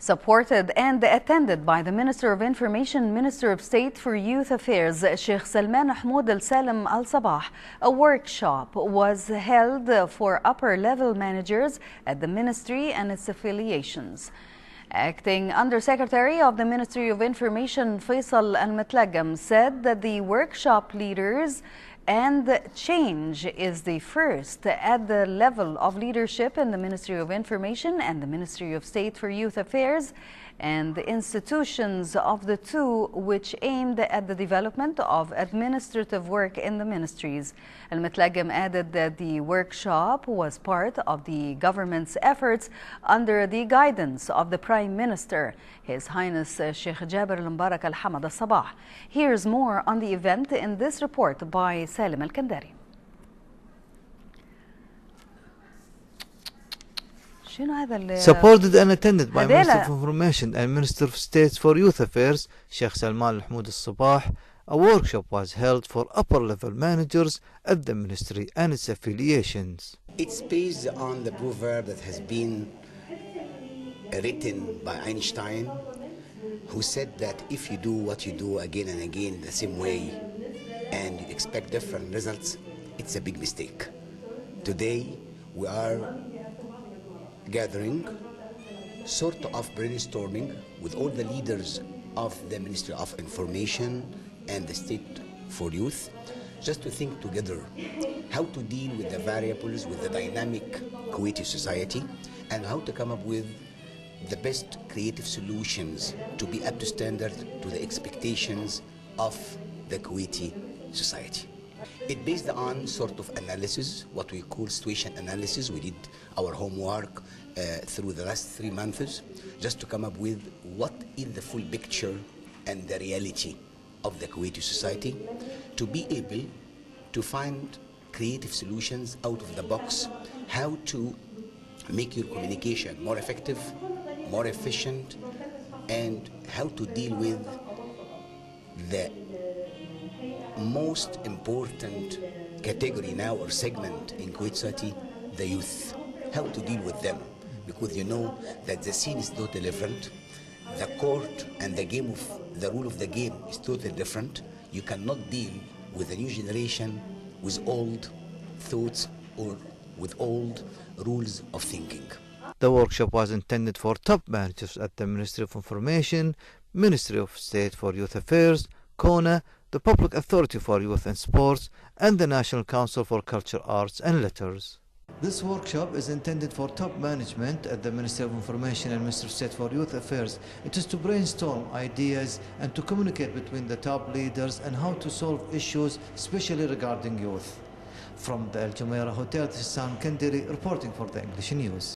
Supported and attended by the Minister of Information, Minister of State for Youth Affairs, Sheikh Salman Homoud Al-Salem Al-Sabah, a workshop was held for upper-level managers at the ministry and its affiliations. Acting Undersecretary of the Ministry of Information, Faisal Almtalghem, said that the workshop leaders and change is the first at the level of leadership in the Ministry of Information and the Ministry of State for Youth Affairs and the institutions of the two, which aimed at the development of administrative work in the ministries. Al-Mtalghem added that the workshop was part of the government's efforts under the guidance of the Prime Minister, His Highness Sheikh Mubarak Al-Hamad Al-Sabah. Here's more on the event in this report by Salim Al-Kandari. Supported and attended by Minister of Information and Minister of State for Youth Affairs, Sheikh Salman Homoud Al-Sabah, a workshop was held for upper-level managers at the ministry and its affiliations. It's based on the proverb that has been written by Einstein, who said that if you do what you do again and again the same way and you expect different results, it's a big mistake. Today we are gathering, sort of brainstorming with all the leaders of the Ministry of Information and the State for Youth, just to think together how to deal with the variables, with the dynamic Kuwaiti society, and how to come up with the best creative solutions to be up to standard to the expectations of the Kuwaiti society. It based on sort of analysis, what we call situation analysis. We did our homework through the last 3 months just to come up with what is the full picture and the reality of the Kuwaiti society, to be able to find creative solutions out of the box, how to make your communication more effective, more efficient, and how to deal with the most important category now or segment in Kuwait society, the youth. How to deal with them, because you know that the scene is totally different. The court and the rule of the game is totally different. You cannot deal with the new generation with old thoughts or with old rules of thinking. The workshop was intended for top managers at the Ministry of Information, Ministry of State for Youth Affairs, KONA, the Public Authority for Youth and Sports, and the National Council for Culture, Arts and Letters. This workshop is intended for top management at the Ministry of Information and Ministry of State for Youth Affairs. It is to brainstorm ideas and to communicate between the top leaders and how to solve issues, especially regarding youth. From the Al Jumeirah Hotel, this is Sam Kandiri reporting for the English News.